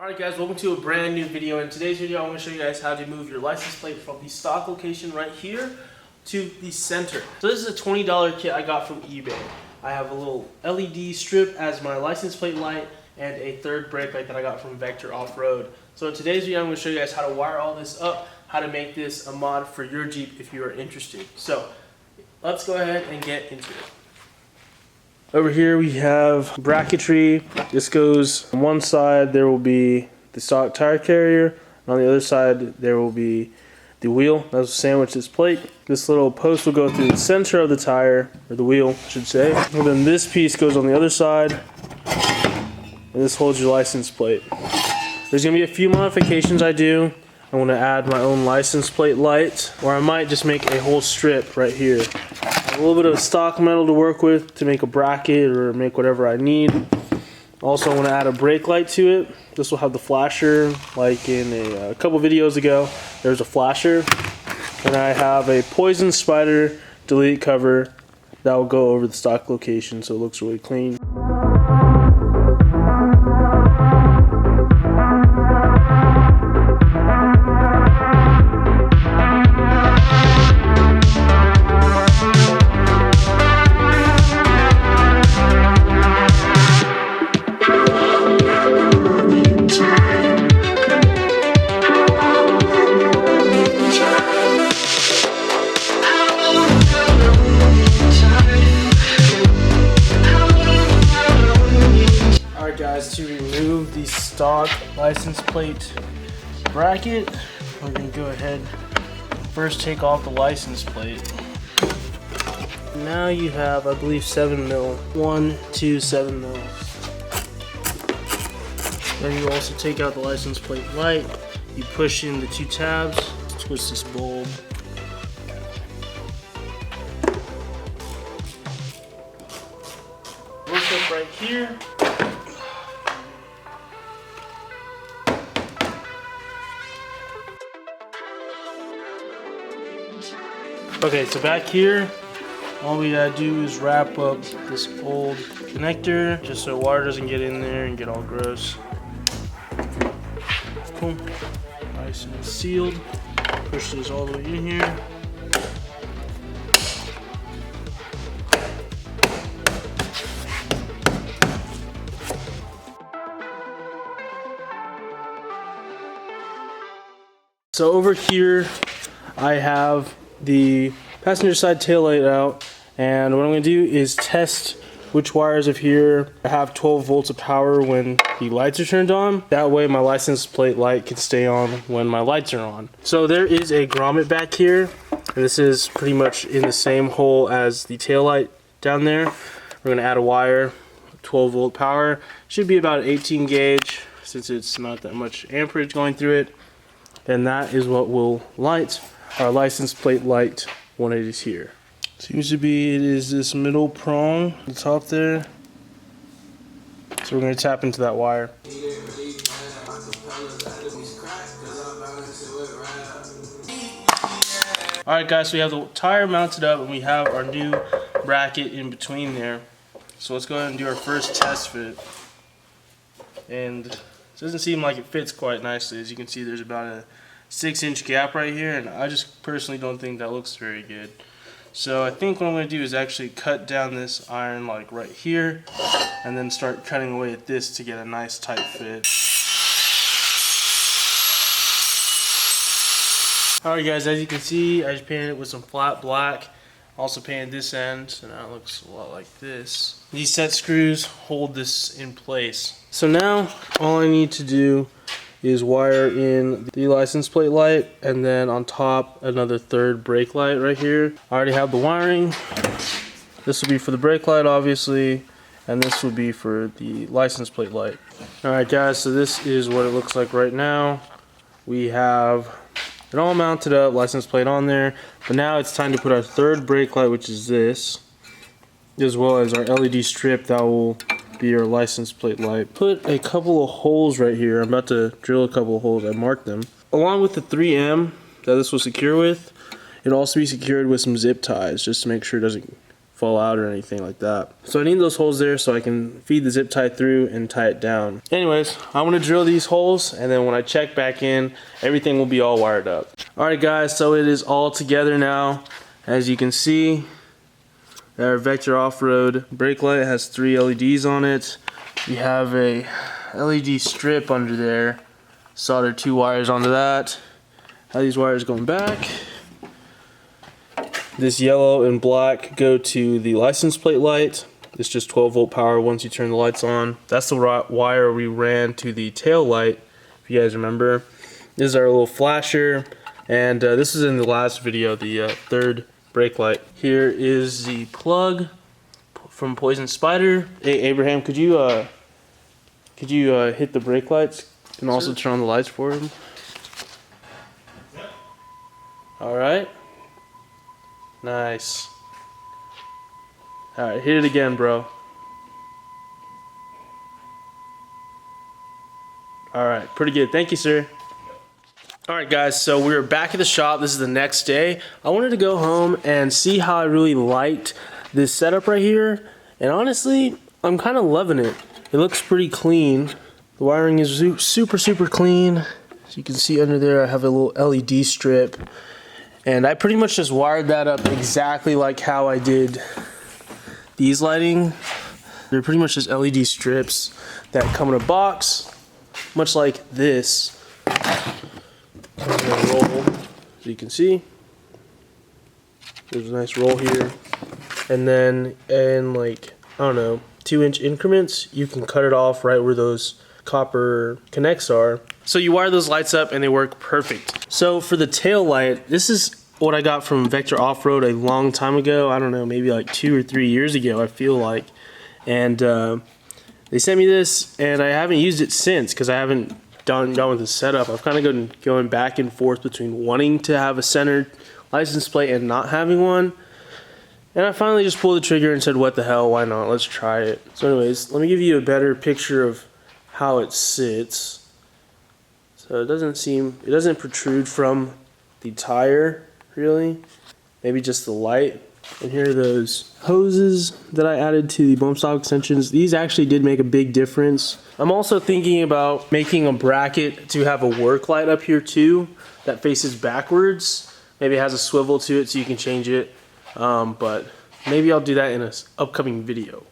Alright guys, welcome to a brand new video. In today's video, I'm going to show you guys how to move your license plate from the stock location right here to the center. So this is a $20 kit I got from eBay. I have a little LED strip as my license plate light and a third brake light that I got from Vector Offroad. So in today's video, I'm going to show you guys how to wire all this up, how to make this a mod for your Jeep if you are interested. So let's go ahead and get into it. Over here we have bracketry. This goes on one side, there will be the stock tire carrier, and on the other side there will be the wheel that will sandwich this plate. This little post will go through the center of the tire, or the wheel I should say, and then this piece goes on the other side, and this holds your license plate. There's going to be a few modifications I do. I want to add my own license plate light, or I might just make a whole strip right here. A little bit of stock metal to work with to make a bracket or make whatever I need. Also, I want to add a brake light to it. This will have the flasher, like in a couple videos ago. There's a flasher, and I have a poison spider delete cover that will go over the stock location, so it looks really clean. Guys, to remove the stock license plate bracket, we're going to go ahead first take off the license plate. Now you have, I believe, 7 mil. 1, 2, 7 mil. Then you also take out the license plate light. You push in the 2 tabs, twist this bulb. Look up right here. Okay, so back here, all we gotta do is wrap up this old connector just so water doesn't get in there and get all gross. Cool. Nice and sealed. Push this all the way in here. So over here, I have the passenger side tail light out, and what I'm going to do is test which wires of here have 12 volts of power when the lights are turned on. That way my license plate light can stay on when my lights are on. So there is a grommet back here, and this is pretty much in the same hole as the tail light down there. We're going to add a wire, 12 volt power. Should be about 18 gauge since it's not that much amperage going through it, and that is what will light our license plate light when it is here. Seems to be it is this middle prong at the top there. So we're going to tap into that wire. Alright guys, so we have the tire mounted up and we have our new bracket in between there. So let's go ahead and do our first test fit. And it doesn't seem like it fits quite nicely. As you can see, there's about a 6-inch gap right here, and I just personally don't think that looks very good. So I think what I'm going to do is actually cut down this iron like right here, and then start cutting away at this to get a nice tight fit. Alright guys, as you can see, I just painted it with some flat black. Also painted this end, so now it looks a lot like this. These set screws hold this in place. So now all I need to do is wire in the license plate light, and then on top another third brake light right here. I already have the wiring. This will be for the brake light obviously, and this will be for the license plate light. Alright guys, so this is what it looks like right now. We have it all mounted up, license plate on there, but now it's time to put our third brake light, which is this, as well as our LED strip that will be your license plate light. Put a couple of holes right here. I'm about to drill a couple of holes. I marked them. Along with the 3M that this will secure with, it'll also be secured with some zip ties just to make sure it doesn't fall out or anything like that. So I need those holes there so I can feed the zip tie through and tie it down. Anyways, I'm gonna drill these holes, and then when I check back in, everything will be all wired up. Alright guys, so it is all together now. As you can see, our Vector Offroad brake light has 3 LEDs on it. We have a LED strip under there. Solder 2 wires onto that. Have these wires going back. This yellow and black go to the license plate light. It's just 12 volt power once you turn the lights on. That's the wire we ran to the tail light, if you guys remember. This is our little flasher, and this is in the last video, the third brake light. Here is the plug from Poison Spider. Hey Abraham, could you hit the brake lights and also turn on the lights for him? All right. Nice. All right, hit it again, bro. All right, pretty good. Thank you, sir. All right, guys, so we're back at the shop. This is the next day. I wanted to go home and see how I really liked this setup right here. And honestly, I'm kind of loving it. It looks pretty clean. The wiring is super, super clean. As you can see under there, I have a little LED strip. And I pretty much just wired that up exactly like how I did these lighting. They're pretty much just LED strips that come in a box, much like this. I'm gonna roll, as you can see. There's a nice roll here. And then in like, I don't know, 2-inch increments, you can cut it off right where those copper connects are. So you wire those lights up and they work perfect. So for the tail light, this is what I got from Vector Offroad a long time ago. I don't know, maybe like 2 or 3 years ago, I feel like. And they sent me this, and I haven't used it since because I haven't done with the setup. I've kind of going back and forth between wanting to have a centered license plate and not having one. And I finally just pulled the trigger and said, what the hell, why not? Let's try it. So anyways, let me give you a better picture of how it sits. So it doesn't protrude from the tire, really. Maybe just the light. And here are those hoses that I added to the bump stop extensions. These actually did make a big difference. I'm also thinking about making a bracket to have a work light up here too that faces backwards. Maybe it has a swivel to it so you can change it. But maybe I'll do that in an upcoming video.